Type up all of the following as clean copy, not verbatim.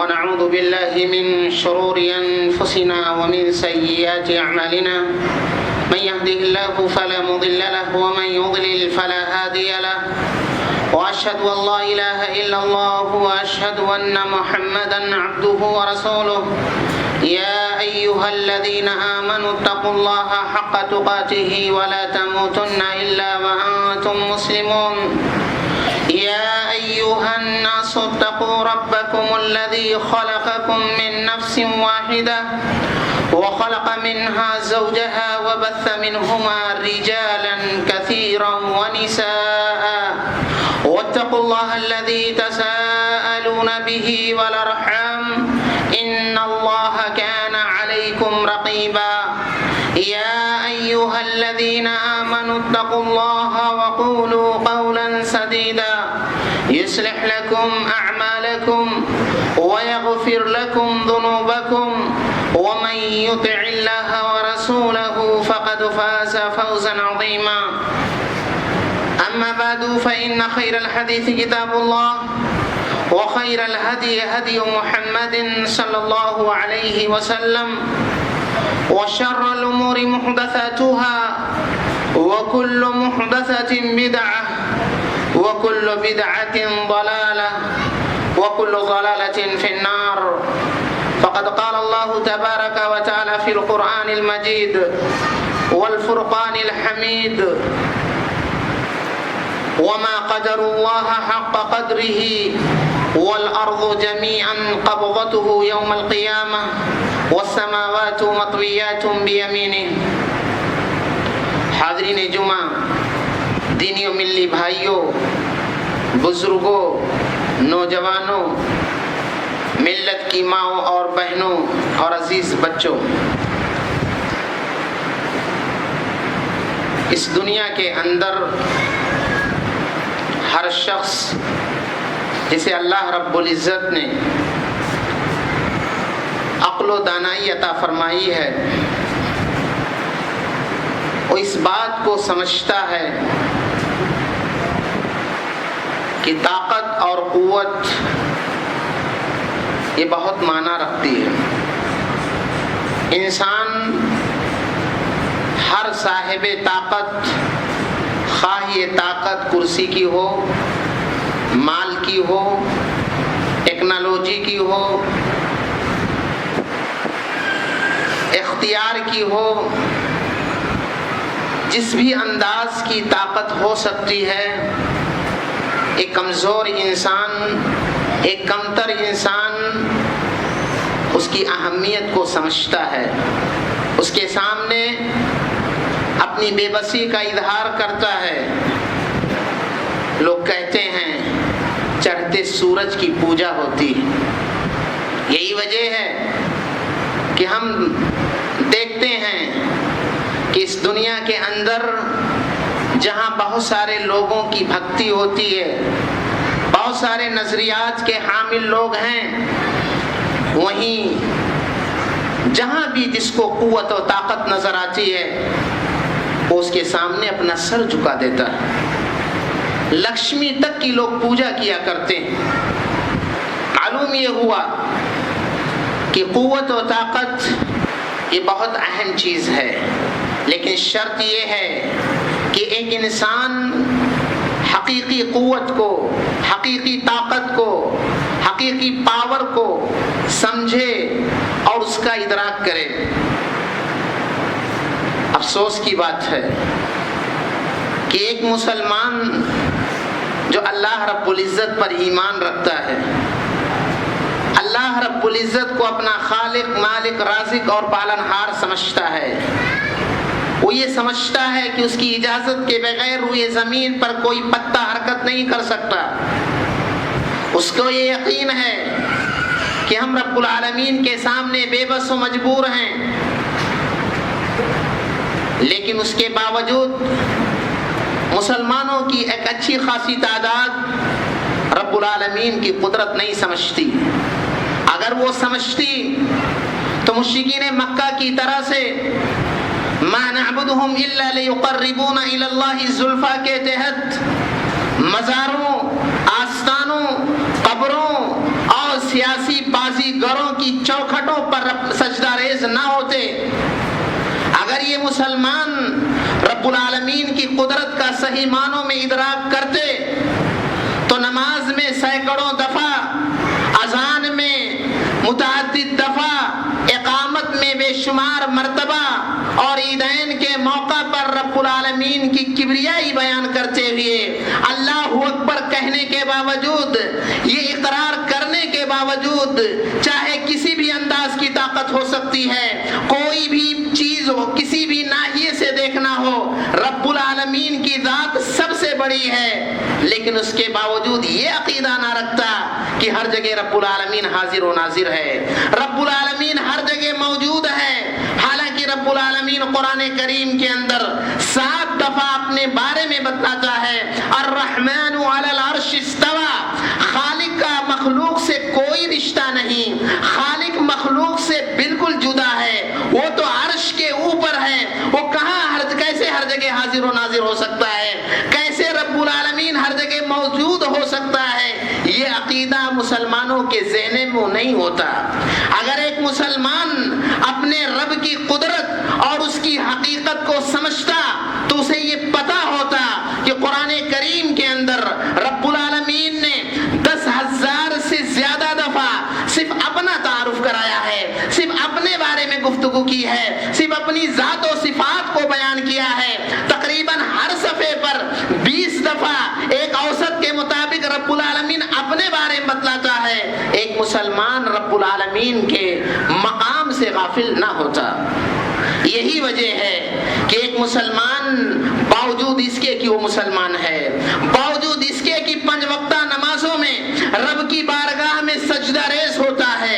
ونعوذ بالله من شرور أنفسنا ومن سيئات أعمالنا من يهده الله فلا مضل له ومن يضلل فلا هادي له وأشهد أن لا إله إلا الله وأشهد أن محمدا عبده ورسوله يا أيها الذين آمنوا اتقوا الله حق تقاته ولا تموتن إلا وأنتم مسلمون يا أيها الناس اتقوا ربكم الذي خلقكم من نفس واحدة وخلق منها زوجها وبث منهما رجالا كثيرا ونساء واتقوا الله الذي تساءلون به والأرحام إن الله كان عليكم رقيبا يا أيها الذين آمنوا اتقوا الله وقولوا قولا سديدا يصلح لكم أعمالكم ويغفر لكم ذنوبكم ومن يطع الله ورسوله فقد فاز فوزا عظيما أما بعد فإن خير الحديث كتاب الله وخير الهدي هدي محمد صلى الله عليه وسلم وشر الأمور محدثاتها وكل محدثة بدعة وكل بدعة ضلالة وكل ضلالة في النار فقد قال الله تبارك وتعالى في القرآن المجيد والفرقان الحميد وما قدر الله حق قدره والأرض جميعا قبضته يوم القيامة والسماوات مطويات بيمينه. حاضرین جمعہ، دینی و ملی بھائیوں، بزرگوں، نوجوانوں، ملت کی ماؤں اور بہنوں اور عزیز بچوں، اس دنیا کے اندر ہر شخص جسے اللہ رب العزت نے عقل و دانائی عطا فرمائی ہے، وہ اس بات کو سمجھتا ہے کہ طاقت اور قوت یہ بہت معنی رکھتی ہے۔ انسان ہر صاحب طاقت، خواہ یہ طاقت کرسی کی ہو، مال کی ہو، ٹیکنالوجی کی ہو، اختیار کی ہو، جس بھی انداز کی طاقت ہو سکتی ہے، ایک کمزور انسان، ایک کمتر انسان اس کی اہمیت کو سمجھتا ہے، اس کے سامنے اپنی بے بسی کا اظہار کرتا ہے۔ لوگ کہتے ہیں چڑھتے سورج کی پوجا ہوتی ہے۔ یہی وجہ ہے کہ ہم دیکھتے ہیں کہ اس دنیا کے اندر جہاں بہت سارے لوگوں کی بھکتی ہوتی ہے، بہت سارے نظریات کے حامل لوگ ہیں، وہیں جہاں بھی جس کو قوت و طاقت نظر آتی ہے وہ اس کے سامنے اپنا سر جھکا دیتا ہے۔ لکشمی تک کی لوگ پوجا کیا کرتے ہیں۔ معلوم یہ ہوا کہ قوت و طاقت یہ بہت اہم چیز ہے، لیکن شرط یہ ہے کہ ایک انسان حقیقی قوت کو، حقیقی طاقت کو، حقیقی پاور کو سمجھے اور اس کا ادراک کرے۔ افسوس کی بات ہے کہ ایک مسلمان جو اللہ رب العزت پر ایمان رکھتا ہے، اللہ رب العزت کو اپنا خالق، مالک، رازق اور پالنہار سمجھتا ہے، وہ یہ سمجھتا ہے کہ اس کی اجازت کے بغیر روئے زمین پر کوئی پتا حرکت نہیں کر سکتا۔ اس کو یہ یقین ہے کہ ہم رب العالمین کے سامنے بے بس و مجبور ہیں، لیکن اس کے باوجود مسلمانوں کی ایک اچھی خاصی تعداد رب العالمین کی قدرت نہیں سمجھتی۔ اگر وہ سمجھتی تو مشرکین مکہ کی طرح سے ما نعبدهم الا ليقربونا الى الله زلفى کے تحت مزاروں، آستانوں، قبروں اور سیاسی بازی گروں کی چوکھٹوں پر سجدہ ریز نہ ہوتے، اگر یہ مسلمان رب العالمین کی قدرت کا صحیح معنوں میں ادراک کرتے تو نماز میں سینکڑوں دفعہ، اذان میں متعدد دفعہ، اقامت میں بے شمار مرتبہ اور عیدین کے موقع پر رب العالمین کی کبریائی بیان کرتے ہوئے اللہ اکبر کہنے کے باوجود، یہ اقرار کرنے کے باوجود، چاہے کسی بھی انداز کی طاقت ہو سکتی ہے، کوئی بھی چیز ہو، کسی بھی ناحیے سے دیکھنا ہو، رب العالمین کی ذات سب سے بڑی ہے، لیکن اس کے باوجود یہ عقیدہ نہ رکھتا کہ ہر جگہ رب العالمین حاضر و ناظر ہے، رب العالمین ہر جگہ موجود ہے۔ حالانکہ رب العالمین قرآن کریم کے اندر 7 دفعہ اپنے بارے میں بتاتا ہے، الرحمن علی العرش استوى، خالق کا مخلوق سے کوئی رشتہ نہیں، خالق مخلوق سے بالکل جدا ہے، وہ تو عرش کے اوپر ہے، وہ کہاں کیسے ہر جگہ حاضر و ناظر ہو سکتا ہے، کیسے رب العالمین ہر جگہ موجود ہو سکتا ہے؟ یہ عقیدہ مسلمانوں کے ذہن میں نہیں ہوتا۔ اگر ایک مسلمان اپنے رب کی قدرت اور اس کی حقیقت کو سمجھتا تو اسے یہ پتا ہوتا کہ قرآن کریم کے اندر رب العالمین نے 10,000 سے زیادہ دفعہ صرف اپنا تعارف کرایا ہے، صرف اپنے بارے میں گفتگو کی ہے، صرف اپنی ذات و صفات کو بیان کیا ہے۔ تقریباً ہر صفحے پر 20 دفعہ ایک اوسط کے مطابق رب العالمین اپنے بارے میں بتلاتا ہے۔ ایک مسلمان رب العالمین کے مقام سے غافل نہ ہوتا۔ یہی وجہ ہے کہ ایک مسلمان باوجود اس کے کہ وہ مسلمان ہے، باوجود اس کے کہ 5 وقتہ نمازوں میں رب کی بارگاہ میں سجدہ ریز ہوتا ہے،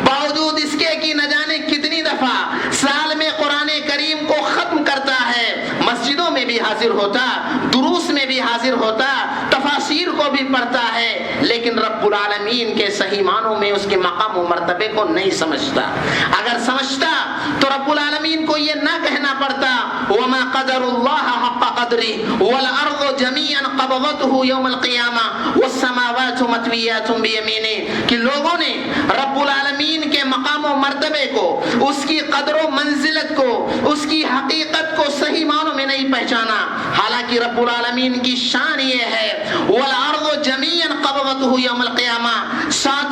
باوجود اس کے کہ نہ جانے کتنی دفعہ سال میں قرآن کریم کو ختم کرتا ہے، مسجدوں میں بھی حاضر ہوتا، دروس میں بھی حاضر ہوتا، تفاسیر کو بھی پڑھتا ہے، لیکن رب العالمین کے صحیح معنوں میں اس کے مقام و مرتبے کو نہیں سمجھتا۔ اگر سمجھتا تو رب العالمین کو یہ نہ کہنا پڑتا وَمَا قَدَرُ اللَّهَ حَقَّ قَدْرِهِ وَالْأَرْضُ جَمِيعًا قَبْضَتُهُ يَوْمَ الْقِيَامَةِ وَالسَّمَاوَاتُ مَطْوِيَّاتٌ بِيَمِينِهِ، کہ لوگوں نے رب العالمین کے مقام و مرتبے کو، اس کی قدر و منزلت کو، اس کی حقیقت کو صحیح معنوں میں نہیں پہچانا۔ حالانکہ رب العالمین کی شان یہ ہے وَالْأَرْضُ جَمِيعًا قَبْضَتُهُ يَوْمَ الْقِيَامَةِ، 7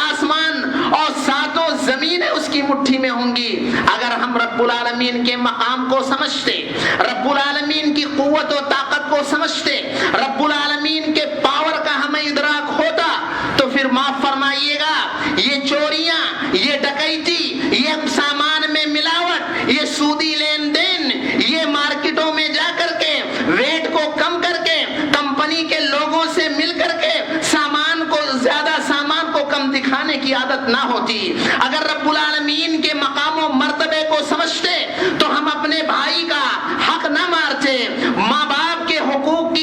آسمان اور 7 زمینیں اس کی مٹھی میں ہوں گی۔ اگر ہم رب العالمین کے مقام کو سمجھتے، رب العالمین کی قوت و طاقت کو سمجھتے، رب العالمین کے پاور کا ہمیں ادراک ہوتا تو پھر معاف فرمائیے گا، یہ چوریاں، یہ ڈکیتی، یہ سامان میں ملاوٹ، یہ سودی لین دین، یہ مارکیٹوں میں جا کر کے ویٹ کو کم کر کے، کمپنی کے لوگوں سے مل کر کے سامان کو کم دکھانے کی عادت نہ ہوتی۔ اگر رب العالمین کے مقام و مرتبے کو سمجھتے تو ہم اپنے بھائی کا حق نہ مارتے، ماں باپ کے حقوق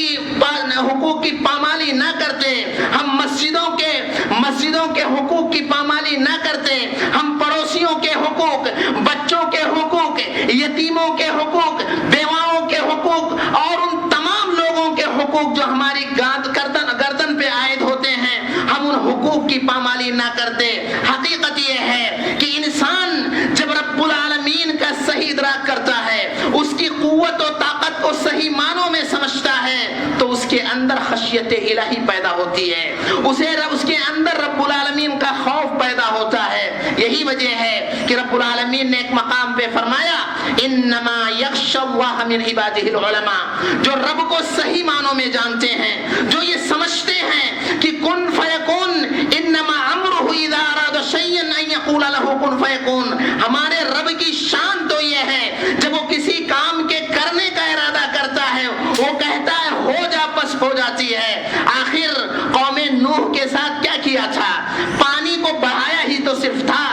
کی پامالی نہ کرتے، ہم مسجدوں کے حقوق کی پامالی نہ کرتے، ہم پڑوسیوں کے حقوق، بچوں کے حقوق، یتیموں کے حقوق، بیواؤں کے حقوق اور ان تمام لوگوں کے حقوق جو ہماری گردن پہ عائد ہوتے ہیں، ہم ان حقوق کی پامالی نہ کرتے۔ حقیقت یہ ہے کہ انسان جب رب العالمین کا صحیح ادراک کرتا ہے، اس کی قوت و طاقت کو صحیح معنوں میں سمجھتا ہے تو اس کے اندر خشیت الہی پیدا ہوتی ہے، اس کے اندر رب العالمین کا خوف پیدا ہوتا ہے۔ یہی وجہ ہے کہ رب العالمین نے ایک مقام پہ فرمایا انما یخشی اللہ من عبادہ العلماء، جو رب کو صحیح معنوں میں جانتے ہیں، جو یہ سمجھتے ہیں کہ کن فیکون، انما امرہ اذا اراد شیئا ان یقول له کن فیکون، ہمارے رب کی شان تو یہ ہے جب وہ کسی کام کے کرنے کا ارادہ کرتا ہے وہ کہتا ہے ہو جا، پس ہو جاتی ہے۔ آخر قوم نوح کے ساتھ کیا کیا تھا؟ پانی کو بہایا ہی تو صرف تھا۔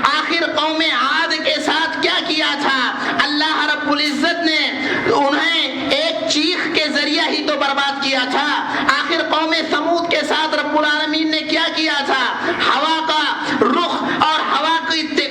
آخر قوم عاد کے ساتھ کیا کیا تھا؟ اللہ رب العزت نے انہیں ایک چیخ کے ذریعہ ہی تو برباد کیا تھا۔ آخر قوم ثمود کے ساتھ رب العالمین نے کیا کیا تھا؟ ہوا کا رخ اور ہوا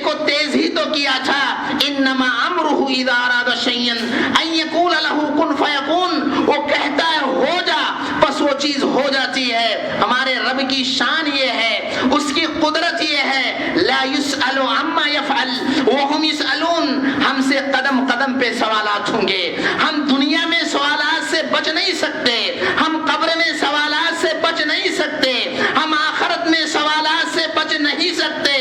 کو تیز ہی تو کیا تھا۔ انما امرہ اذا اراد شیئا ان یقول له کن فیکون، وہ کہتا ہے ہو جا، بس وہ چیز ہو جاتی ہے۔ ہمارے رب کی شان یہ ہے، اس کی قدرت یہ ہے لا یسأل عما یفعل وهم یسألون، ہم سے قدم قدم پہ سوالات ہوں گے. ہم دنیا میں سوالات سے بچ نہیں سکتے، ہم قبر میں سوالات سے بچ نہیں سکتے، ہم آخرت میں سوالات سے بچ نہیں سکتے.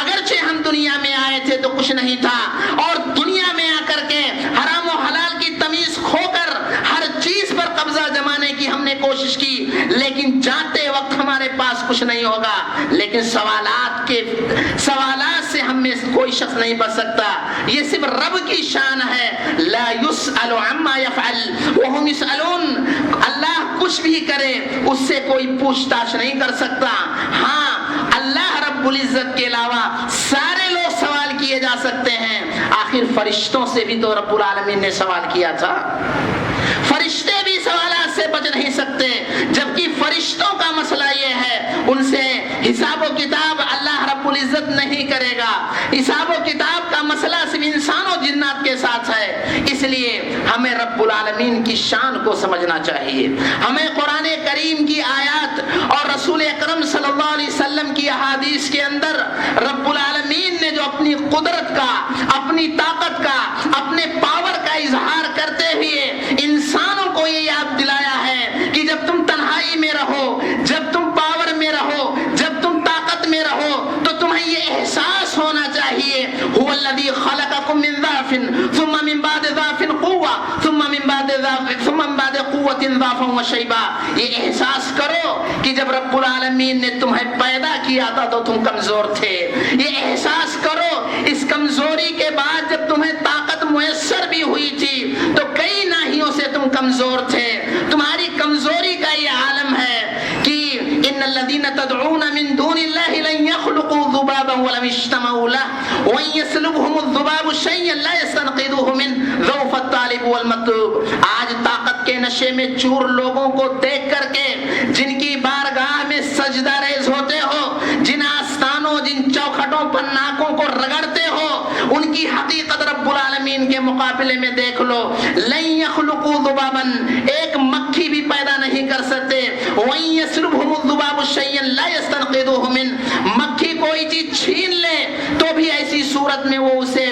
اگرچہ ہم دنیا میں آئے تھے تو کچھ نہیں تھا، اور دنیا میں آ کر کے حرام و حلال کی تمیز کھو کر ہر چیز پر قبضہ جمانے کی ہم نے کوشش کی، لیکن جاتے وقت ہمارے پاس کچھ نہیں ہوگا. لیکن سوالات سے ہم میں کوئی شخص نہیں بچ سکتا. یہ صرف رب کی شان ہے. لا يسأل عما يفعل وهم يسألون. اللہ کچھ بھی کرے اس سے کوئی پوچھ تاچھ نہیں کر سکتا. ہاں، اللہ رب العزت کے علاوہ سارے لوگ سوال کیے جا سکتے ہیں. آخر فرشتوں سے بھی تو رب العالمین نے سوال کیا تھا. فرشتے بھی سوالات سے بچ نہیں سکتے، جبکہ فرشتوں کا مسئلہ یہ ہے ان سے حساب و کتاب اللہ رب العزت نہیں کرے گا. حساب و کتاب کا مسئلہ صرف انسان و جنات کے ساتھ ہے. اس لیے ہمیں رب العالمین کی شان کو سمجھنا چاہیے. ہمیں قرآن کریم کی آیات اور رسول اکرم صلی اللہ علیہ وسلم کی احادیث کے اندر رب العالمین نے جو اپنی قدرت کا، اپنی طاقت کا، اپنے پاور کا اظہار کرتے ہوئے انسانوں کو یہ یاد دلایا ہے کہ جب تم تنہائی میں رہو، جب تم پاور میں رہو، جب تم طاقت میں رہو، تو تمہیں یہ احساس ہونا چاہیے هو الذی خلقکم من ضعف ثم من بعد ضعف قوة ثم من بعد قوة ضعفا وشیبا. یہ احساس کرو کہ جب رب العالمین نے تمہیں پیدا کیا تھا تو تم کمزور تھے. یہ احساس کرو اس کمزوری کے بعد جب تمہیں طاقت میسر بھی ہوئی تھی تو کئی ناحیوں سے تم کمزور تھے. تمہاری کمزوری کا یہ عالم ہے کہ ان الذين تدعون من دون الله لن يخلقوا ذبابا ولم يجتمعوا له وان يسلبهم الذباب شيئا لا يستنقذوه منه ضعف الطالب والمطلوب. آج طاقت کے نشے میں چور لوگوں کو دیکھ کر کے جن کی بارگاہ میں سجدہ ریز ہوتے ہو، جن آستانوں، جن چوکھٹوں پر ناکوں کو رگڑتے ہو، ان کی حقیقت رب العالمین کے مقابلے میں دیکھ لو. لن يخلقوا ذبابا، ایک مکھی بھی پیدا نہیں کر سکتے. وان يسلبهم الذباب شيئا لا يستنقذوه منه، مکھی کوئی چیز چھین لے تو بھی ایسی صورت میں وہ اسے،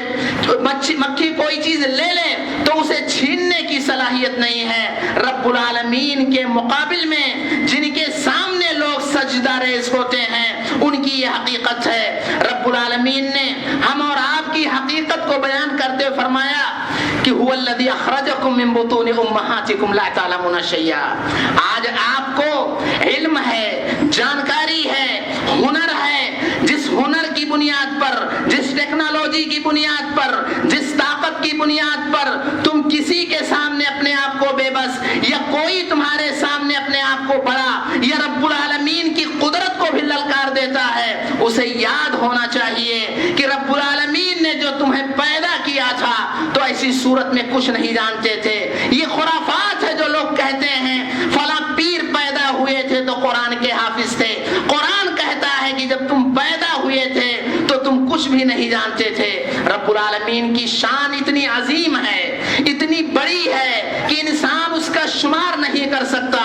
مکھی کوئی چیز لے لے تو اسے چھیننے کی صلاحیت نہیں ہے. رب العالمین کے مقابل میں جن کے سامنے لوگ سجدہ ریز ہوتے ہیں ان کی یہ حقیقت ہے. رب العالمین نے ہم اور آپ کی حقیقت کو بیان کرتے ہوئے فرمایا کہ هو الذی اخرجکم من بطون امہاتکم لا تعلمون شیئا. آج آپ کو علم ہے، جانکاری ہے، ہنر ہے. جس ہنر کی بنیاد پر، جس ٹیکنالوجی کی بنیاد پر، جس طاقت کی بنیاد پر تم کسی کے سامنے اپنے آپ کو بے بس، یا کوئی تمہارے سامنے اپنے آپ کو بڑا یا رب العالمین کی قدرت کو بھی للکار دیتا ہے، اسے یاد ہونا چاہیے کہ رب العالمین نے جو تمہیں پیدا کیا تھا تو ایسی صورت میں کچھ نہیں جانتے تھے. یہ خرافات ہے جو لوگ کہتے ہیں فلاں پیر پیدا ہوئے تھے تو قرآن کے حافظ تھے. قرآن کہتا ہے کہ جب تم پیدا ہوئے تھے تو تم کچھ بھی نہیں جانتے تھے. رب العالمین کی شان اتنی عظیم ہے، اتنی بڑی ہے کہ انسان اس کا شمار نہیں کر سکتا.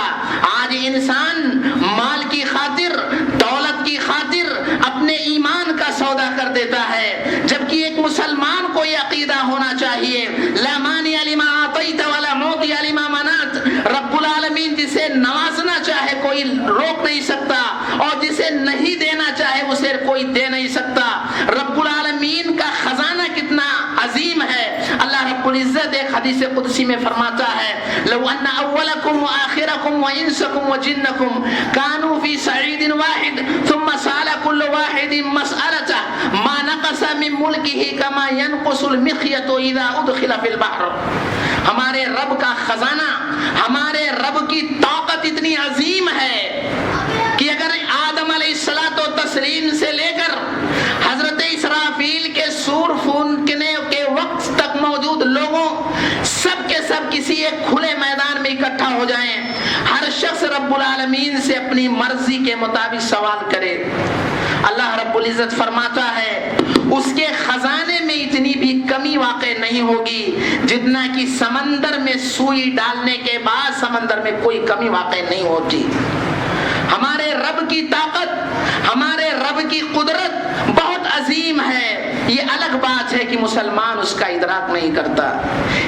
آج انسان مال کی خاطر، دولت کی خاطر اپنے ایمان کا سودا کر دیتا ہے، جبکہ ایک مسلمان کو یہ عقیدہ ہونا چاہیے لا مانع لما اعطیت ولا معطی لما منعت. رب العالمین جسے نوازنا چاہے کوئی روک نہیں سکتا، اور جسے نہیں دینا چاہے اسے کوئی دے نہیں سکتا. رب العالمین کا خزانہ کتنا عظیم ہے. اللہ رب العزت ایک حدیث قدسی میں فرماتا ہے لو ان اولکم وآخرکم وانسکم وجنکم کانوا فی صعید واحد ثم سأل كل واحد مسألته ما نقص من ملکه كما ينقص المخيط اذا ادخل في البحر. ہمارے رب کا خزانہ، ہمارے رب کی طاقت اتنی عظیم ہے کہ اگر آدم علیہ الصلوۃ والتسلیم سے لے کر حضرت اسرافیل کے سور پھونکنے کے وقت تک موجود لوگوں سب کے سب کسی ایک کھلے میدان میں اکٹھا ہو جائیں، ہر شخص رب العالمین سے اپنی مرضی کے مطابق سوال کرے، اللہ رب العزت فرماتا ہے اس کے خزانے میں اتنی بھی کمی واقع نہیں ہوگی جتنا کہ سمندر میں سوئی ڈالنے کے بعد سمندر میں کوئی کمی واقع نہیں ہوتی. ہمارے رب کی طاقت، ہمارے رب کی قدرت بہت عظیم ہے، یہ الگ بات ہے کہ مسلمان اس کا ادراک نہیں کرتا۔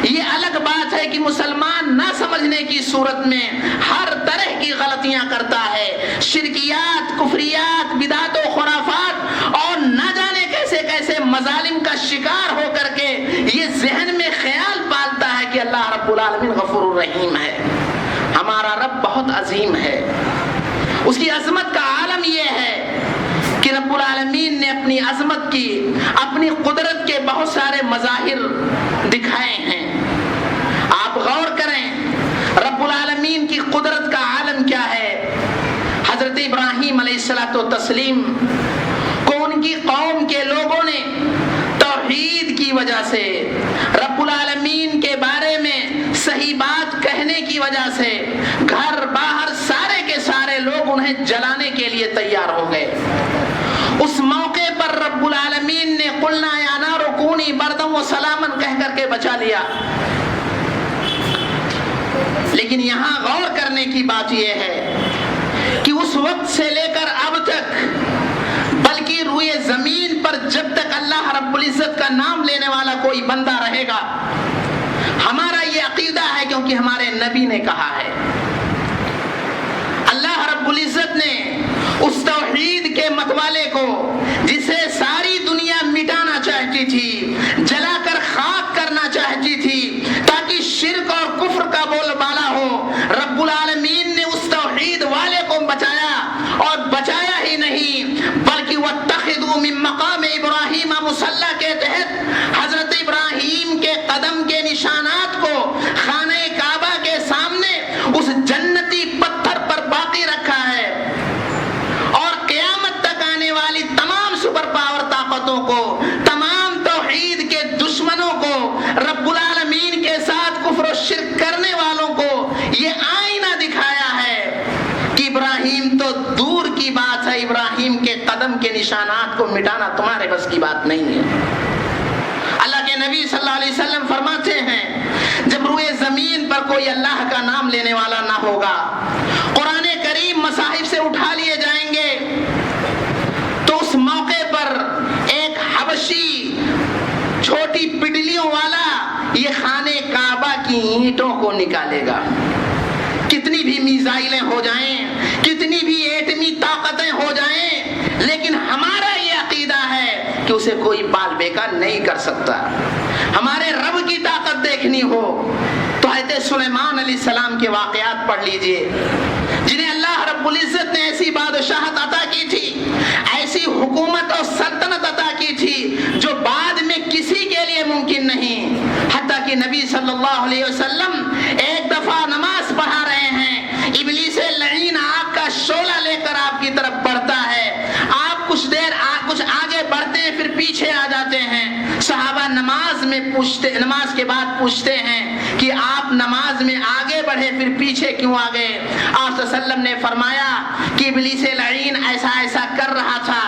یہ الگ بات ہے کہ مسلمان نہ سمجھنے کی صورت میں ہر طرح کی غلطیاں کرتا ہے، شرکیات، کفریات، بدعات و خرافات، اور نہ جانے کیسے کیسے مظالم کا شکار ہو کر کے یہ ذہن میں خیال پالتا ہے کہ اللہ رب العالمین غفور الرحیم ہے، ہمارا رب بہت عظیم ہے۔ اس کی عظمت کا عالم یہ ہے کہ رب العالمین نے اپنی عظمت کی، اپنی قدرت کے بہت سارے مظاہر دکھائے ہیں۔ آپ غور کریں رب العالمین کی قدرت کا عالم کیا ہے۔ حضرت ابراہیم علیہ الصلوۃ والتسلیم کو ان کی قوم کے لوگوں نے توحید کی وجہ سے، رب العالمین کے بارے میں صحیح بات کہنے کی وجہ سے گھر باہر سارے کے سارے لوگ انہیں جلانے کے لیے تیار ہو گئے۔ اس موقع پر رب العالمین نے قلنا یا نار کونی بردا و سلاما کہہ کر کے بچا لیا۔ لیکن یہاں غور کرنے کی بات یہ ہے کہ اس وقت سے لے کر اب تک، بلکہ روئے زمین پر جب تک اللہ رب العزت کا نام لینے والا کوئی بندہ رہے گا، ہمارا یہ عقیدہ ہے کیونکہ ہمارے نبی نے کہا ہے۔ اللہ رب العزت نے اس توحید کے متوالے کو، جسے ساری دنیا مٹانا چاہتی تھی، جلا کر خاک کرنا چاہتی تھی تاکہ شرک اور کفر کا بول بالا ہو، رب العالمین نے اس توحید والے کو بچایا، اور بچایا ہی نہیں بلکہ واتخذوا من مقام ابراہیم مصلی کے تحت حضرت ابراہیم کے قدم کے نشانات کو خانہ کعبہ کے سامنے اس جنتی پتھر پر باقی رکھا ہے، اور قیامت تک آنے والی تمام سپر پاور طاقتوں کو، تمام توحید کے دشمنوں کو، رب العالمین کے ساتھ کفر و شرک کرنے والوں کو یہ آئینہ دکھایا ہے کہ ابراہیم تو دور کی بات ہے، ابراہیم کے قدم کے نشانات کو مٹانا تمہارے بس کی بات نہیں ہے۔ اللہ کے نبی صلی اللہ علیہ وسلم فرماتے ہیں جب روئے زمین پر کوئی اللہ کا نام لینے والا نہ ہوگا، قرآن کریم مصاحف سے اٹھا لیے جائیں گے، تو اس موقع پر ایک حبشی چھوٹی پٹلیوں والا یہ خانہ کعبہ کی اینٹوں کو نکالے گا۔ کتنی بھی میزائلیں ہو جائیں، کتنی بھی ایٹمی طاقتیں ہو جائیں، لیکن ہمارا یہ عقیدہ ہے کہ اسے کوئی بال بیکار نہیں کر سکتا۔ ہمارے رب کی طاقت دیکھنی ہو تو حضرت سلیمان علیہ السلام کے واقعات پڑھ لیجئے، جنہیں اللہ رب العزت نے ایسی بادشاہت عطا کی تھی، ایسی حکومت اور سلطنت عطا کی تھی جو بعد میں کسی کے لیے ممکن نہیں۔ حتیٰ کہ نبی صلی اللہ علیہ وسلم ایک دفعہ نماز پڑھا رہے ہیں، ابلیس لعین آگ کا شعلہ لے کر آپ کی طرف بڑھتا ہے، آپ کچھ دیر کچھ آگے بڑھتے ہیں پھر پیچھے آ جاتے ہیں۔ صحابہ نماز کے بعد پوچھتے ہیں کہ آپ نماز میں آگے بڑھے پھر پیچھے کیوں آ گئے؟ آپ صلی اللہ علیہ وسلم نے فرمایا کہ ابلیس لعین ایسا ایسا کر رہا تھا،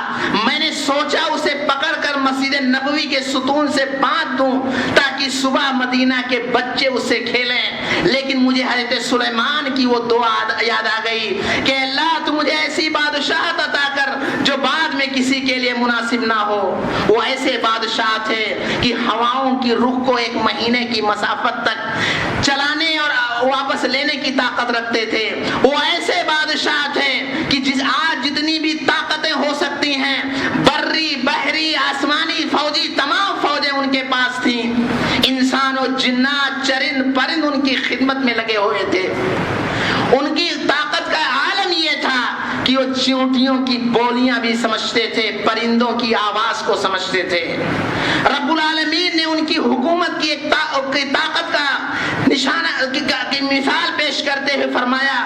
میں نے سوچا اسے پکڑ کر مسجد نبوی کے ستون سے باندھ دوں تاکہ صبح مدینہ کے بچے اس سے کھیلیں، لیکن مجھے حضرت سلیمان کی وہ دعا یاد آ گئی کہ اللہ تو مجھے ایسی بادشاہت عطا کر جو بعد میں کسی کے لیے مناسب نہ ہو۔ وہ ایسے بادشاہ تھے کہ ہواؤں کی رخ کو ایک مہینے کی مسافت تک چلانے اور واپس لینے کی طاقت رکھتے تھے۔ وہ ایسے بادشاہ تھے کہ آج جتنی بھی طاقتیں ہو سکتی ہیں، بری بحری آسمانی فوجی تمام فوجیں ان کے پاس تھیں، انسان و جنات چرند پرند ان کی خدمت میں لگے ہوئے تھے۔ ان کی طاقت کا عالم یہ تھا کہ وہ چیونٹیوں کی بولیاں بھی سمجھتے تھے، پرندوں کی آواز کو سمجھتے تھے۔ رب العالمین نے ان کی حکومت کی ایک طاقت کا نشانہ کی مثال پیش کرتے ہوئے فرمایا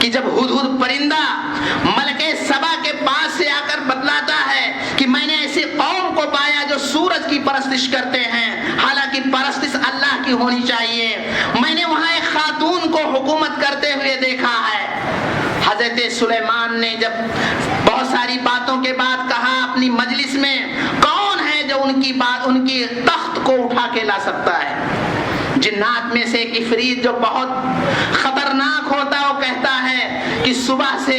کہ جب ہدہد پرندہ ملکہ سبا کے پاس سے آ کر بتلاتا ہے کہ میں نے ایسی قوم کو پایا جو سورج کی پرستش کرتے ہیں، حالانکہ پرستش اللہ کی ہونی چاہیے، میں نے وہاں ایک خاتون کو حکومت کرتے ہوئے دیکھا ہے۔ حضرت سلیمان نے جب بہت ساری باتوں کے بعد کہا اپنی مجلس میں، کون ہے جو ان کی تخت کو اٹھا کے لا سکتا ہے؟ جنات میں سے ایک عفریت جو بہت خطرناک ہوتا ہے، وہ کہتا ہے کہ صبح سے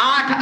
8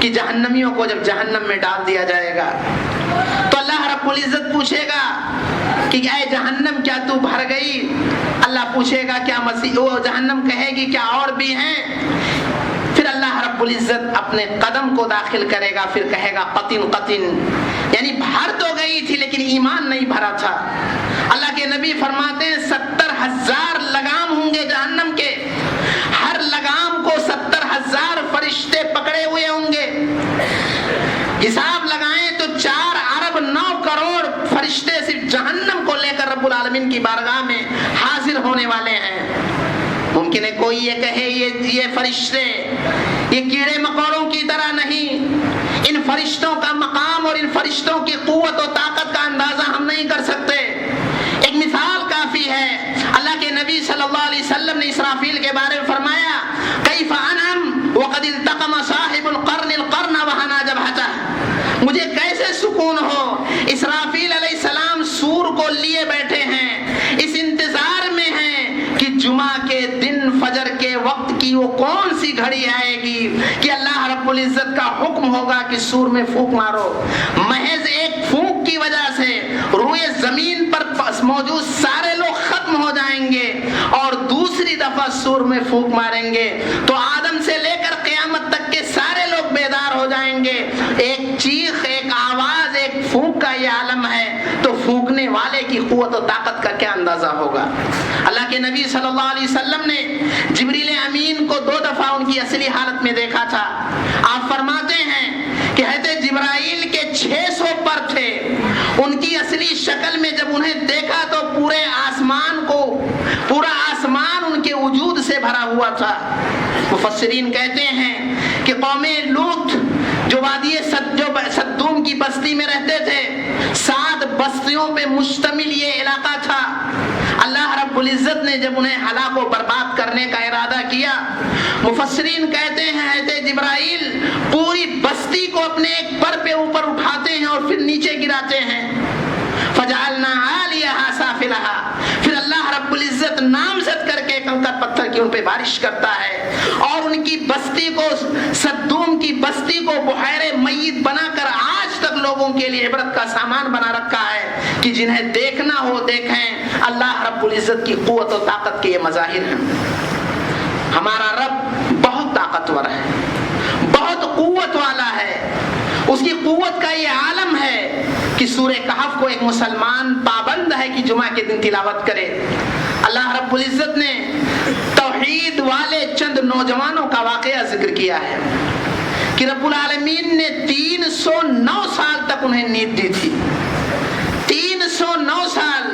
کہ جہنمیوں کو جب جہنم میں ڈال دیا جائے گا تو اللہ رب العزت پوچھے گا کہ اے جہنم کیا تو بھر گئی؟ اللہ پوچھے گا کیا مسیح، وہ جہنم کہے گی کیا اور بھی ہیں؟ پھر اللہ رب العزت اپنے قدم کو داخل کرے گا، پھر کہے گا قطن قطن، یعنی بھر تو گئی تھی لیکن ایمان نہیں بھرا تھا۔ اللہ کے نبی فرماتے ہیں 70,000 لگام ہوں گے جہنم کے، ہر لگام کو 70,000 فرشتے پکڑے ہوئے ہوں گے۔ حساب لگائیں تو 4 ارب 9 کروڑ فرشتے صرف جہنم کو لے کر رب العالمین کی بارگاہ میں حاضر ہونے والے ہیں۔ ممکن ہے کوئی یہ کہے یہ فرشتے یہ کیڑے مکوڑوں کی طرح نہیں، ان فرشتوں کا مقام اور ان فرشتوں کی قوت و طاقت کا اندازہ ہم نہیں کر سکتے۔ ایک مثال کافی ہے، اللہ کے نبی صلی اللہ علیہ وسلم نے اسرافیل کے بارے میں فرمایا کیف انعم وقد التقم صاحب القرن القرن وحنا جبهته، مجھے کیسے سکون ہو، اسرافیل علیہ السلام سور کو لیے بیٹھے ہیں، اس انتظار میں ہیں کہ جمعہ کے دن فجر کے وقت کی وہ کون سی گھڑی آئے گی کہ اللہ رب العزت کا حکم ہوگا کہ سور میں پھونک مارو۔ محض ایک پھونک کی وجہ سے روئے زمین پر موجود سارے لوگ ختم ہو جائیں گے اور دوسری دفعہ سور میں پھونک ماریں گے تو آدم سے لے کر قیامت تک کے سارے لوگ بیدار ہو جائیں گے۔ ایک چیخ، ایک آواز، ایک پھونک کا یہ عالم ہے تو پھونکنے والے کی قوت و طاقت کا کیا اندازہ ہوگا۔ اللہ کے نبی صلی اللہ علیہ وسلم نے جبریل امین کو 2 دفعہ ان کی اصلی حالت میں دیکھا تھا۔ آپ فرماتے ہیں کہ حضرت جبرائیل کے 600 پر تھے، ان کی اصلی شکل میں جب انہیں دیکھا تو پورا آسمان ان کے وجود سے بھرا ہوا تھا۔ مفسرین کہتے ہیں کہ قوم لوط جو وادی سدوم کی بستی میں رہتے تھے، 7 بستیوں پہ مشتمل یہ علاقہ تھا۔ اللہ رب العزت نے جب انہیں ہلاک و برباد کرنے کا ارادہ کیا، مفسرین کہتے ہیں حضرت جبرائیل پوری بستی کو اپنے ایک پر پہ اوپر اٹھاتے ہیں اور پھر نیچے گراتے ہیں۔ فجعلنا عالیہا سافلہا، پھر اللہ رب العزت نامزد کر کے کنکر پتھر کی ان پہ بارش کرتا ہے اور ان کی بستی کو، سدوم کی بستی کو بحیرے میت بنا کر آج تک لوگوں کے لیے عبرت کا سامان بنا رکھا ہے کہ جنہیں دیکھنا ہو دیکھیں۔ اللہ رب العزت کی قوت و طاقت کے یہ مظاہر ہیں۔ ہمارا رب بہت طاقتور ہے، بہت قوت والا ہے، اس کی قوت کا یہ عالم ہے کہ سورہ کہف کو ایک مسلمان پابند ہے کہ جمعہ کے دن تلاوت کرے۔ اللہ رب العزت نے توحید والے چند نوجوانوں کا واقعہ ذکر کیا ہے کہ رب العالمین نے 309 سال تک انہیں نیند دی تھی۔ 309 سال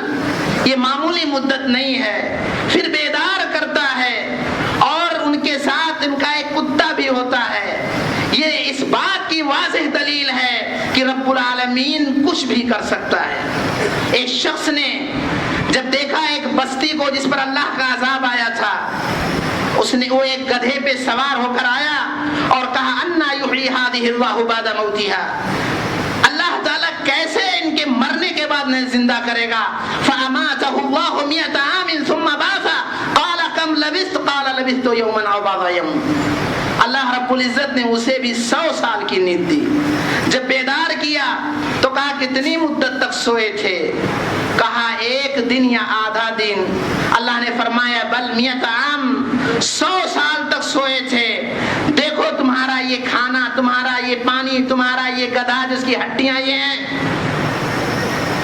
یہ معمولی مدت نہیں ہے۔ پھر بیدار کرتا ہے اور ان کے ساتھ ان کا ایک کتا بھی ہوتا ہے۔ یہ اس بات کی واضح دلیل ہے کہ رب العالمین کچھ بھی کر سکتا ہے۔ ایک شخص نے جب دیکھا ایک بستی کو جس پر اللہ کا عذاب آیا تھا، وہ ایک گدھے پہ سوار ہو کر آیا اور کہا انا یحیی ھذہ اللہ بعد موتھا، اللہ تعالیٰ کیسے ان کے مرنے کے بعد انہیں زندہ کرے گا۔ فاماتہ اللہ 100 عام ثم بعث قال کم لبثت قال لبثت یوما او بعض یوم، اللہ رب العزت نے اسے بھی 100 سال کی نیند دی۔ جب بیدار کیا تو کہا کتنی مدت تک سوئے تھے؟ کہا 1 دن یا آدھا دن۔ اللہ نے فرمایا بل 100 عام، 100 سال تک سوئے تھے۔ دیکھو تمہارا یہ کھانا، تمہارا یہ پانی، تمہارا یہ گدھا جس کی ہڈیاں یہ ہیں۔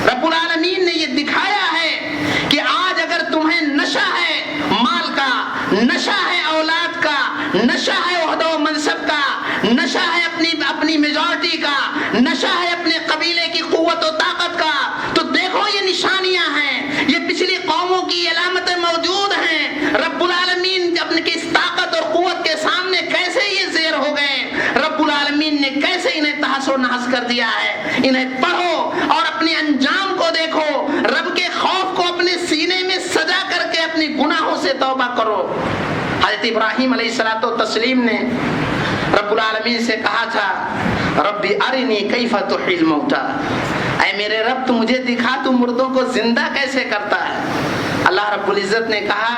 رب العالمین نے یہ دکھایا ہے کہ آج اگر تمہیں نشہ ہے مال کا، نشہ ہے اولاد کا، نشہ ہے عہدہ و منصب کا، نشہ ہے اپنی میجورٹی کا، نشہ ہے اپنے قبیلے کی قوت و طاقت کا، تو دیکھو یہ نشانیاں ہیں، یہ پچھلی قوموں کی علامتیں موجود ہیں۔ رب العالمین اپنے کی اس طاقت اور قوت کے سامنے کیسے یہ زیر ہو گئے، رب العالمین نے کیسے انہیں تحس و نحس کر دیا ہے۔ انہیں پڑھو اور اپنے انجام کو دیکھو، رب کے خوف کو اپنے سینے میں سجا کر کے اپنی گناہوں سے توبہ کرو۔ حضرت ابراہیم علیہ الصلوۃ والتسلیم نے رب العالمین سے کہا تھا ربی ارنی کیف تحیی الموتى، اے میرے رب تو مجھے دکھا تو مردوں کو زندہ کیسے کرتا ہے۔ اللہ رب العزت نے کہا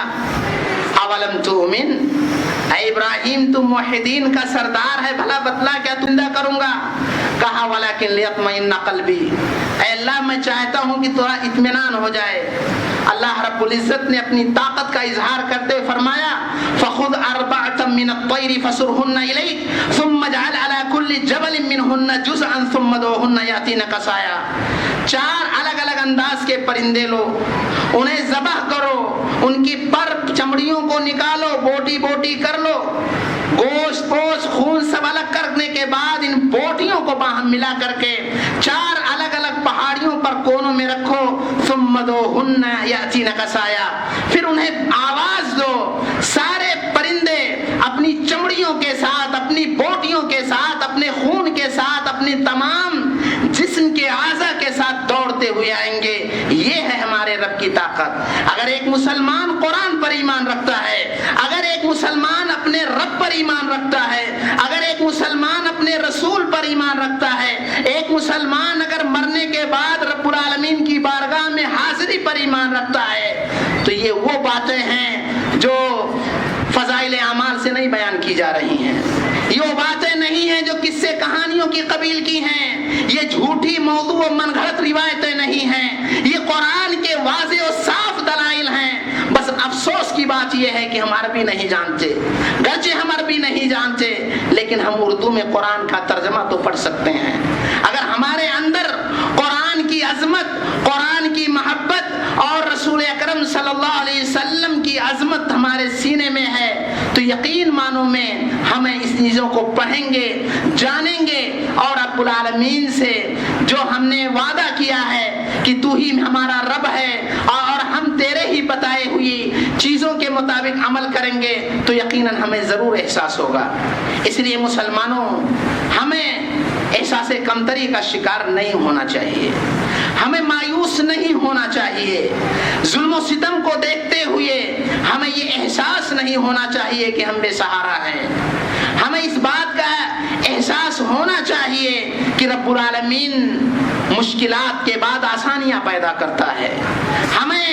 اولم تؤمن، اے ابراہیم تم موحدین کا سردار ہے، بھلا بتلا کیا زندہ کروں گا؟ کہا ولیکن لیطمئن قلبی، اے اللہ میں چاہتا ہوں کہ تھوڑا اطمینان ہو جائے۔ اللہ رب العزت نے اپنی طاقت کا اظہار کرتے ہوئے فرمایا فخذ اربعۃ من الطیر فصرهن الیک ثم اجعل علی کل جبل منهن جزءا ثم ادعوهن یاتینک سعیا۔ 4 الگ الگ انداز کے پرندے لو، انہیں ذبح کرو، ان کی پر چمڑیوں کو نکالو، بوٹی بوٹی کر لو، گوشت پوش خون سب الگ کرنے کے بعد ان بوٹیوں کو باہم ملا کر کے 4 الگ الگ پہاڑیوں پر کونوں میں رکھو، ثم ادعوهن یاتینک سعیا، پھر انہیں آواز دو۔ سارے پرندے اپنی چمڑیوں کے ساتھ، اپنی بوٹیوں کے ساتھ، اپنے خون کے ساتھ، اپنی تمام جسم کے اعضاء کے ساتھ دوڑتے ہوئے آئیں گے۔ یہ ہے ہمارے رب کی طاقت۔ اگر ایک مسلمان قرآن پر ایمان رکھتا ہے، اگر ایک مسلمان اپنے رب پر ایمان رکھتا ہے، اگر ایک مسلمان اپنے رسول پر ایمان رکھتا ہے، ایک مسلمان اگر مرنے کے بعد رب العالمین کی بارگاہ میں حاضری پر ایمان رکھتا ہے، تو یہ وہ باتیں ہیں جو فضائل اعمال سے نہیں بیان کی جا رہی ہیں، یہ وہ باتیں نہیں ہیں جو قصے کہانیوں کی قبیل کی ہیں، یہ جھوٹی موضوع و من گھڑت روایتیں نہیں ہیں، یہ قرآن کے واضح و صاف دلائل ہیں۔ بس افسوس کی بات یہ ہے کہ ہم عربی نہیں جانتے، گرچہ ہم عربی نہیں جانتے لیکن ہم اردو میں قرآن کا ترجمہ تو پڑھ سکتے ہیں۔ اگر ہمارے اندر قرآن کی عظمت، قرآن کی محبت اور رسول اکرم صلی اللہ علیہ وسلم کی عظمت ہمارے سینے میں ہے تو یقین مانو میں ہمیں اس چیزوں کو پڑھیں گے، جانیں گے، اور رب العالمین سے جو ہم نے وعدہ کیا ہے کہ تو ہی ہمارا رب ہے اور ہم تیرے ہی بتائے ہوئی چیزوں کے مطابق عمل کریں گے تو یقیناً ہمیں ضرور احساس ہوگا۔ اس لیے مسلمانوں ہمیں احساس کمتری کا شکار نہیں ہونا چاہیے، ہمیں مایوس نہیں ہونا چاہیے، ظلم و ستم کو دیکھتے ہوئے ہمیں یہ احساس نہیں ہونا چاہیے کہ ہم بے سہارا ہیں۔ ہمیں اس بات کا احساس ہونا چاہیے کہ رب العالمین مشکلات کے بعد آسانیاں پیدا کرتا ہے۔ ہمیں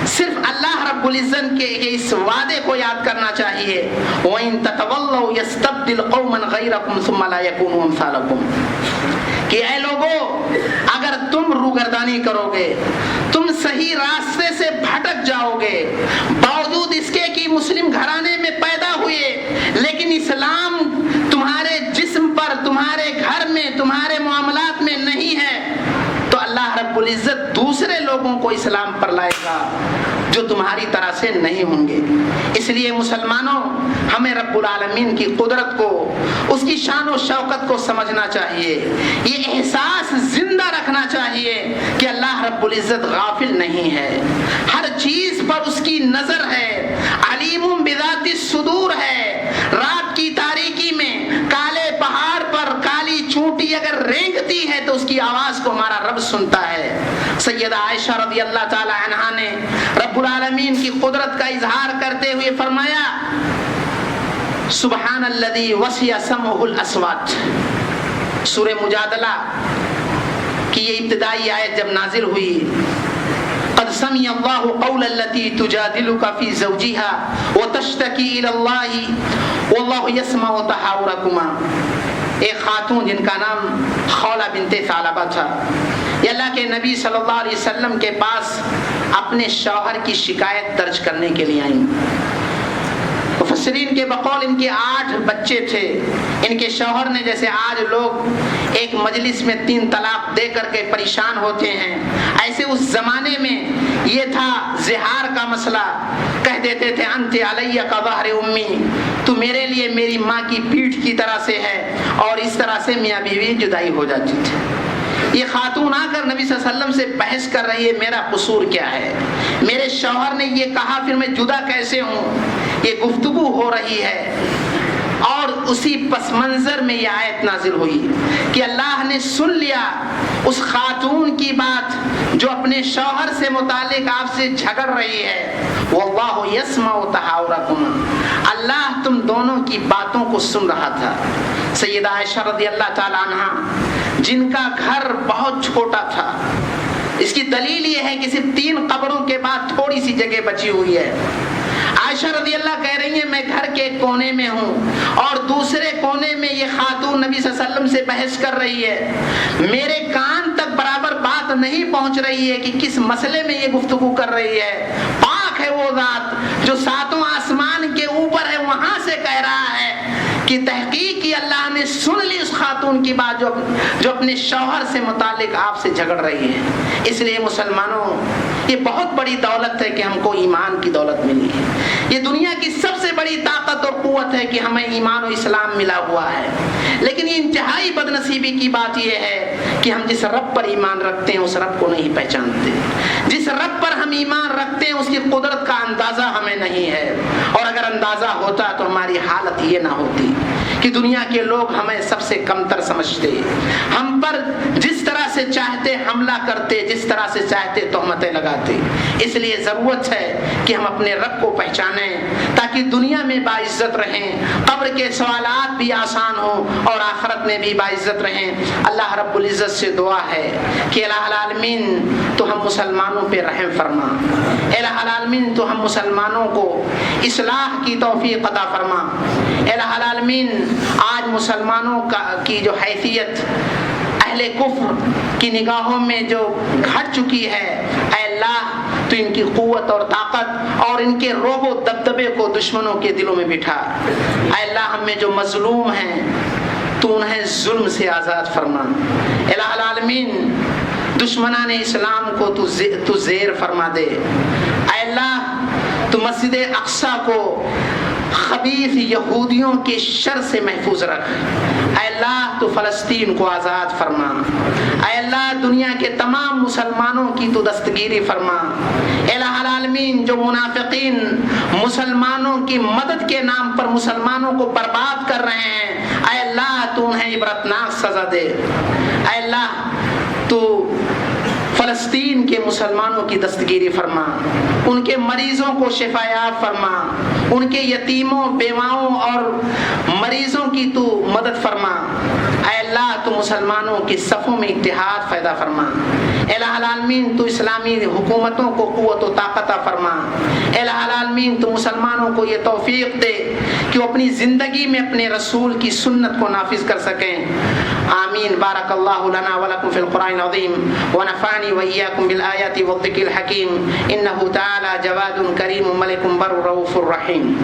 صرف اللہ رب العزت کے اس وعدے کو یاد کرنا چاہیے وَإِن تَتَوَلَّوْا يَسْتَبْدِلْ قَوْمًا غَيْرَكُمْ ثُمَّ لَا يَكُونُوا أَمْثَالَكُمْ، کہ اے لوگو اگر تم روگردانی کرو گے، تم صحیح راستے سے بھٹک جاؤ گے، باوجود اس کے کہ مسلم گھرانے میں پیدا ہوئے لیکن اسلام تمہارے جسم پر، تمہارے گھر میں، تمہارے معاملات میں نہیں ہے، تو اللہ رب العزت دوسرے لوگوں کو اسلام پر لائے گا جو تمہاری طرح سے نہیں ہوں گے۔ اس لیے مسلمانوں ہمیں رب العالمین کی قدرت کو، اس کی شان و شوکت کو سمجھنا چاہیے، یہ احساس زندہ رکھنا چاہیے کہ اللہ رب العزت غافل نہیں ہے، ہر چیز پر اس کی نظر ہے، علیم بذات الصدور ہے۔ رات کی تاریکی میں کالے پہاڑ پر کالی چونٹی اگر رینگتی ہے تو اس کی آواز کو ہمارا رب سنتا ہے۔ سیدہ عائشہ رضی اللہ تعالی عنہا نے رب العالمین کی قدرت کا اظہار کرتے ہوئے فرمایا سبحان الذی وسع سمعہ الاصوات۔ سورہ مجادلہ کی یہ ابتدائی آیت جب نازل ہوئی قد سمع اللہ قول التي تجادلك في زوجها وتشتكي الى الله والله يسمع تحاوركما، ایک خاتون جن کا نام خولہ بنت ثعلبہ تھا، یہ اللہ کے نبی صلی اللہ علیہ وسلم کے پاس اپنے شوہر کی شکایت درج کرنے کے لیے آئیں۔ مفسرین کے بقول ان کے 8 بچے تھے، ان کے شوہر نے جیسے آج لوگ ایک مجلس میں 3 طلاق دے کر کے پریشان ہوتے ہیں، ایسے اس زمانے میں یہ تھا زہار کا مسئلہ، کہہ دیتے تھے انت علیہ کا ظہر امی، تو میرے لیے میری ماں کی پیٹھ کی طرح سے ہے، اور اس طرح سے میاں بیوی جدائی ہو جاتی تھی۔ یہ خاتون آ کر نبی صلی اللہ علیہ وسلم سے بحث کر رہی ہے میرا قصور کیا ہے، میرے شوہر نے یہ کہا پھر میں جدا کیسے ہوں، یہ گفتگو ہو رہی ہے۔ اور اسی پس منظر میں یہ آیت نازل ہوئی کہ اللہ نے سن لیا اس خاتون کی بات جو اپنے شوہر سے متعلق آپ سے جھگڑ رہی ہے، واللہ یسمع تحاورکم، اللہ تم دونوں کی باتوں کو سن رہا تھا۔ سیدہ عائشہ رضی اللہ تعالی عنہا جن کا گھر بہت چھوٹا تھا، اس کی دلیل یہ ہے کہ صرف 3 قبروں کے بعد تھوڑی سی جگہ بچی ہوئی ہے، عائشہ رضی اللہ کہہ رہی ہیں میں گھر کے ایک کونے میں ہوں اور دوسرے کونے میں یہ خاتون نبی صلی اللہ علیہ وسلم سے بحث کر رہی ہے، میرے کان تک برابر بات نہیں پہنچ رہی ہے کہ کس مسئلے میں یہ گفتگو کر رہی ہے۔ پاک ہے وہ ذات جو ساتوں آسمان کے اوپر ہے، وہاں سے کہہ رہا ہے کہ تحقیق کی اللہ نے سن لی اس خاتون کی بات جو اپنے شوہر سے متعلق آپ سے جھگڑ رہی ہے۔ اس لیے مسلمانوں، یہ بہت بڑی دولت ہے کہ ہم کو ایمان کی دولت ملی ہے۔ یہ دنیا کی سب سے بڑی طاقت اور قوت ہے کہ ہمیں ایمان و اسلام ملا ہوا ہے، لیکن یہ انتہائی بدنصیبی کی بات یہ ہے کہ ہم جس رب پر ایمان رکھتے ہیں اس رب کو نہیں پہچانتے۔ جس رب پر ہم ایمان رکھتے ہیں اس کی قدرت کا اندازہ ہمیں نہیں ہے، اور اگر اندازہ ہوتا تو ہماری حالت یہ نہ ہوتی کہ دنیا کے لوگ ہمیں سب سے کمتر سمجھتے، ہم پر جس طرح سے چاہتے حملہ کرتے، جس طرح سے چاہتے تہمتیں لگاتے۔ اس لیے ضرورت ہے کہ ہم اپنے رب کو پہچانیں تاکہ دنیا میں باعزت رہیں، قبر کے سوالات بھی آسان ہوں اور آخرت میں بھی باعزت رہیں۔ اللہ رب العزت سے دعا ہے کہ الہ العالمین تو ہم مسلمانوں پہ رحم فرما، الہ العالمین تو ہم مسلمانوں کو اصلاح کی توفیق عطا فرما۔ الہ العالمین آج مسلمانوں کی جو حیثیت اہل کفر کی نگاہوں میں جو گھٹ چکی ہے، اے اللہ تو ان کی قوت اور طاقت اور ان کے رعب و دبدبے کو دشمنوں کے دلوں میں بٹھا۔ اے اللہ ہم میں جو مظلوم ہیں تو انہیں ظلم سے آزاد فرما۔ الہ العالمین دشمنان اسلام کو تو زیر فرما دے۔ اے اللہ تو مسجد اقصی کو خبیث یہودیوں کے شر سے محفوظ رکھ۔ اے اللہ تو فلسطین کو آزاد فرما۔ اے اللہ دنیا کے تمام مسلمانوں کی تو دستگیری فرما۔ الہ العالمین جو منافقین مسلمانوں کی مدد کے نام پر مسلمانوں کو برباد کر رہے ہیں، اے اللہ تو انہیں عبرتناک سزا دے۔ اے اللہ تو فلسطین کے مسلمانوں کی دستگیری فرما، ان کے مریضوں کو شفا یاب فرما، ان کے یتیموں، بیواؤں اور مریضوں کی تو مدد فرما۔ اے اللہ تو مسلمانوں کی صفوں میں اتحاد پیدا فرما۔ الہ العالمین تو اسلامی حکومتوں کو قوت و طاقت فرما۔ الہ العالمین تو مسلمانوں کو یہ توفیق دے کہ وہ اپنی زندگی میں اپنے رسول کی سنت کو نافذ کر سکیں۔ آمین۔ بارک اللہ لنا ولکم فی القرآن العظیم ونفعنی وإیاکم بالآیات والذکر الحکیم، انہ تعالی جواد کریم ملک بر رؤوف رحیم۔